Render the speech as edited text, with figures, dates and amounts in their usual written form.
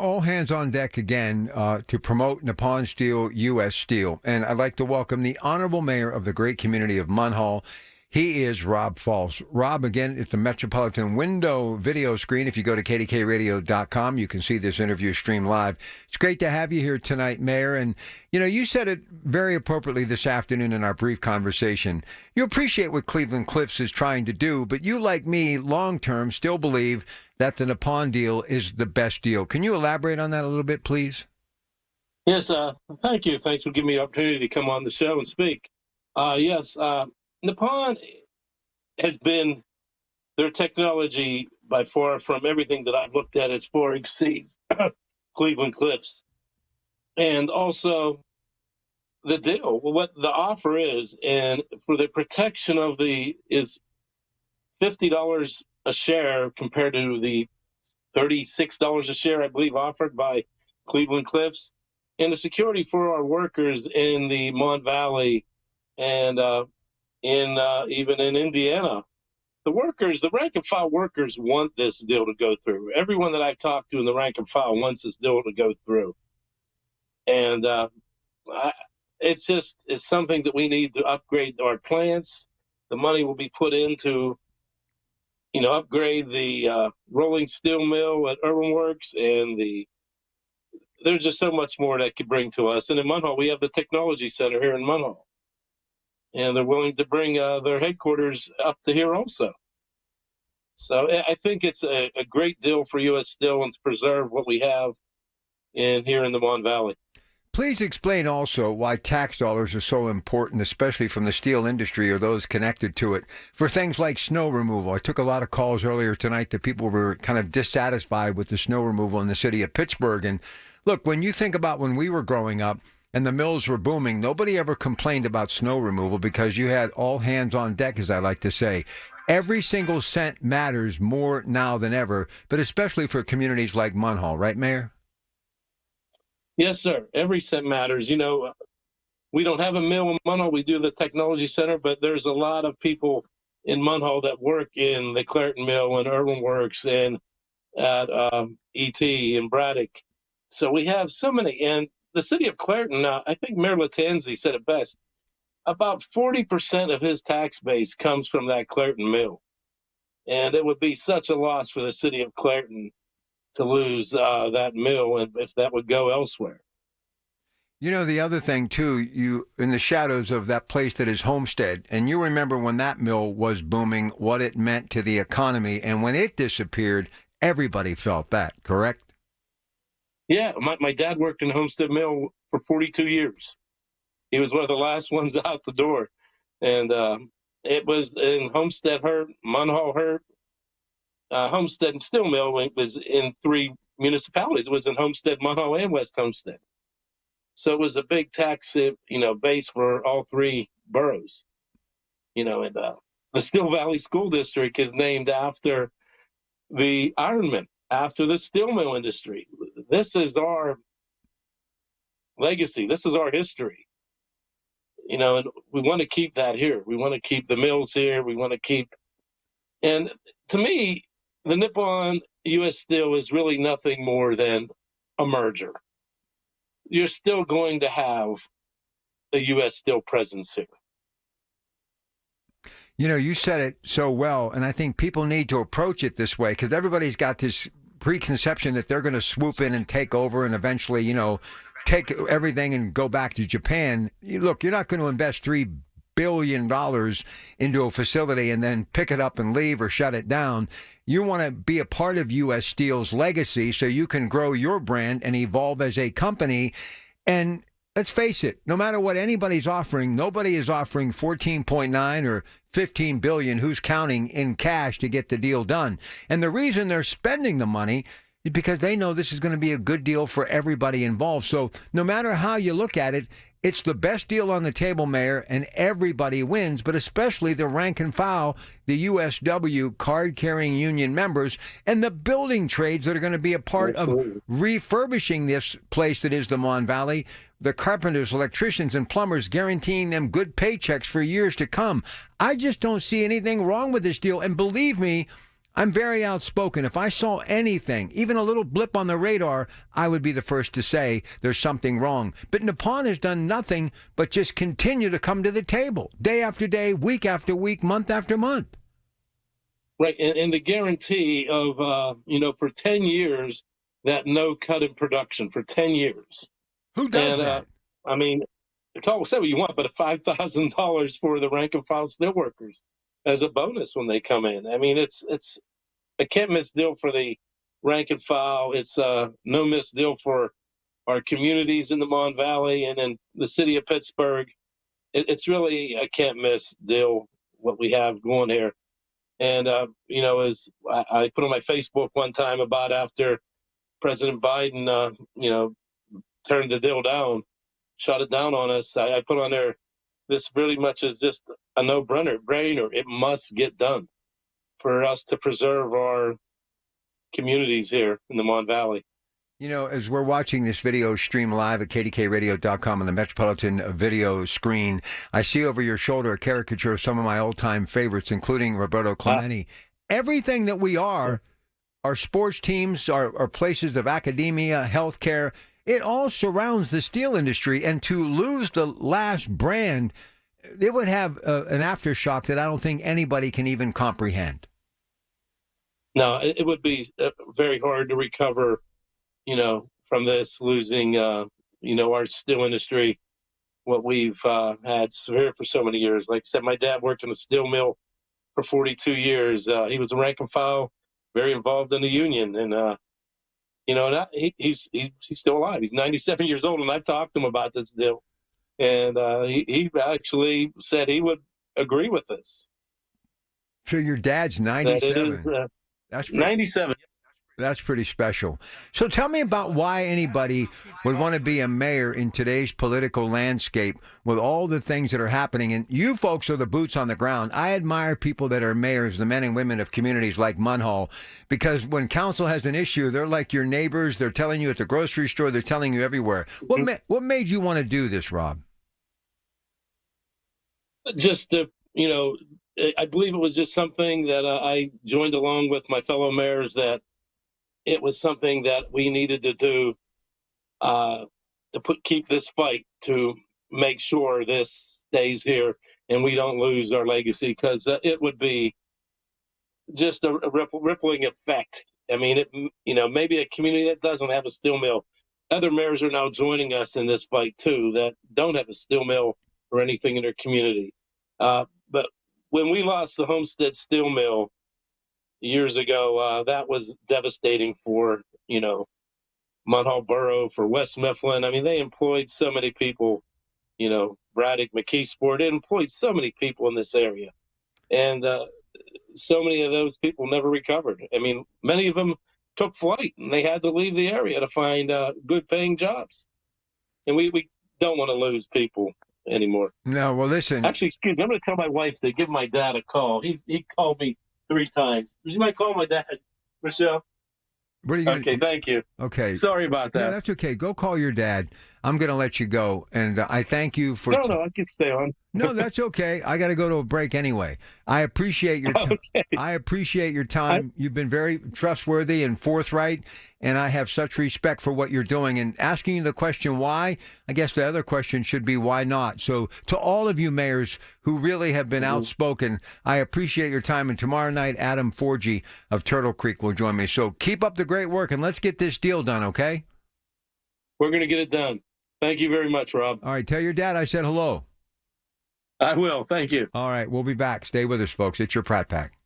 All hands on deck again to promote Nippon Steel, U.S. Steel. And I'd like to welcome the Honorable Mayor of the great community of Munhall. He is Rob Falce. Rob, again, at the Metropolitan Window video screen. If you go to kdkradio.com, you can see this interview streamed live. It's great to have you here tonight, Mayor. And, you said it very appropriately this afternoon in our brief conversation. You appreciate what Cleveland Cliffs is trying to do, but you, like me, long-term, still believe that the Nippon deal is the best deal. Can you elaborate on that a little bit, please? Yes, thank you. Thanks for giving me the opportunity to come on the show and speak. Yes, Nippon has been, their technology by far from everything that I've looked at as far exceeds Cleveland Cliffs. And also the deal, what the offer is, and for the protection of is $50 a share compared to the $36 a share, I believe, offered by Cleveland Cliffs. And the security for our workers in the Mon Valley and even in Indiana, the rank and file workers want this deal to go through. Everyone that I've talked to in the rank and file wants this deal to go through. And it's something that we need to upgrade our plants. The money will be put into, upgrade the rolling steel mill at Irwin Works, and there's just so much more that could bring to us. And in Munhall, we have the technology center here in Munhall, and they're willing to bring their headquarters up to here also. So I think it's a great deal for U.S. Steel and to preserve what we have here in the Mon Valley. Please explain also why tax dollars are so important, especially from the steel industry or those connected to it, for things like snow removal. I took a lot of calls earlier tonight that people were kind of dissatisfied with the snow removal in the city of Pittsburgh. And look, when you think about when we were growing up and the mills were booming, nobody ever complained about snow removal because you had all hands on deck, as I like to say. Every single cent matters more now than ever, but especially for communities like Munhall, right, Mayor? Yes, sir. Every cent matters. We don't have a mill in Munhall. We do the technology center, but there's a lot of people in Munhall that work in the Clairton Mill and Irwin Works and at E.T. and Braddock. So we have so many. And the city of Clairton, I think Mayor Latanzi said it best, about 40% of his tax base comes from that Clairton Mill. And it would be such a loss for the city of Clairton to lose that mill if that would go elsewhere. The other thing, too, you in the shadows of that place that is Homestead, and you remember when that mill was booming, what it meant to the economy, and when it disappeared, everybody felt that, correct? Yeah, my dad worked in Homestead Mill for 42 years. He was one of the last ones out the door. And it was in Homestead hurt, Munhall hurt. Homestead and Steel Mill was in 3 municipalities. It was in Homestead, Munhall, and West Homestead. So it was a big tax, base for all 3 boroughs. And the Steel Valley School District is named after the ironmen, after the steel mill industry. This is our legacy. This is our history. And we want to keep that here. We want to keep the mills here. We want to keep, and to me, the Nippon U.S. Steel is really nothing more than a merger. You're still going to have a U.S. Steel presence here. You said it so well, and I think people need to approach it this way because everybody's got this preconception that they're going to swoop in and take over and eventually, take everything and go back to Japan. Look, you're not going to invest $3 billion into a facility and then pick it up and leave or shut it down. You want to be a part of U.S. Steel's legacy so you can grow your brand and evolve as a company. And let's face it, no matter what anybody's offering, nobody is offering 14.9 or 15 billion, who's counting, in cash to get the deal done. And the reason they're spending the money is because they know this is going to be a good deal for everybody involved. So no matter how you look at it, it's the best deal on the table, Mayor, and everybody wins, but especially the rank and file, the USW card-carrying union members, and the building trades that are going to be a part of refurbishing this place that is the Mon Valley, the carpenters, electricians, and plumbers, guaranteeing them good paychecks for years to come. I just don't see anything wrong with this deal. And believe me, I'm very outspoken. If I saw anything, even a little blip on the radar, I would be the first to say there's something wrong. But Nippon has done nothing but just continue to come to the table day after day, week after week, month after month. Right, and the guarantee of for 10 years that no cut in production for 10 years. Who does And that? I mean, call say what you want, but $5,000 for the rank and file steelworkers as a bonus when they come in. I mean, it's a can't miss deal for the rank and file. It's a no miss deal for our communities in the Mon Valley and in the city of Pittsburgh. It's really a can't miss deal what we have going here. And as I put on my Facebook one time about after President Biden, turned the deal down, shut it down on us. I put on there, this really much is just a no-brainer. It must get done for us to preserve our communities here in the Mon Valley. As we're watching this video stream live at kdkradio.com on the Metropolitan video screen, I see over your shoulder a caricature of some of my old-time favorites, including Roberto Clemente. Everything that we are, our sports teams, our places of academia, healthcare, it all surrounds the steel industry. And to lose the last brand, it would have an aftershock that I don't think anybody can even comprehend. No, it would be very hard to recover from this, losing, our steel industry, what we've had severe for so many years. Like I said, my dad worked in a steel mill for 42 years. He was a rank and file, very involved in the union. And, he's still alive. He's 97 years old, and I've talked to him about this deal. And he actually said he would agree with this. So your dad's 97. That's pretty, 97. That's pretty special. So tell me about why anybody would want to be a mayor in today's political landscape with all the things that are happening. And you folks are the boots on the ground. I admire people that are mayors, the men and women of communities like Munhall, because when council has an issue, they're like your neighbors. They're telling you at the grocery store. They're telling you everywhere. What made you want to do this, Rob? Just I believe it was just something that I joined along with my fellow mayors, that it was something that we needed to do to keep this fight, to make sure this stays here and we don't lose our legacy, because it would be just a rippling effect. I mean, maybe a community that doesn't have a steel mill, other mayors are now joining us in this fight too, that don't have a steel mill or anything in their community. But when we lost the Homestead Steel Mill years ago, that was devastating for, Munhall Borough, for West Mifflin. I mean, they employed so many people, Braddock, McKeesport, it employed so many people in this area. And so many of those people never recovered. I mean, many of them took flight and they had to leave the area to find good paying jobs. And we don't want to lose people anymore. No, well, listen. Actually, excuse me, I'm going to tell my wife to give my dad a call. He called me 3 times. You might call my dad, Michelle. What are you Okay, thank you. Okay. Sorry about that. No, that's okay. Go call your dad. I'm going to let you go. And I thank you for... No, I can stay on. No, that's okay. I got to go to a break anyway. I appreciate your time. Okay. I appreciate your time. You've been very trustworthy and forthright, and I have such respect for what you're doing. And asking you the question why, I guess the other question should be why not. So to all of you mayors who really have been outspoken, I appreciate your time. And tomorrow night, Adam Forgy of Turtle Creek will join me. So keep up the great work, and let's get this deal done, okay? We're going to get it done. Thank you very much, Rob. All right. Tell your dad I said hello. I will. Thank you. All right. We'll be back. Stay with us, folks. It's your Pratt Pack.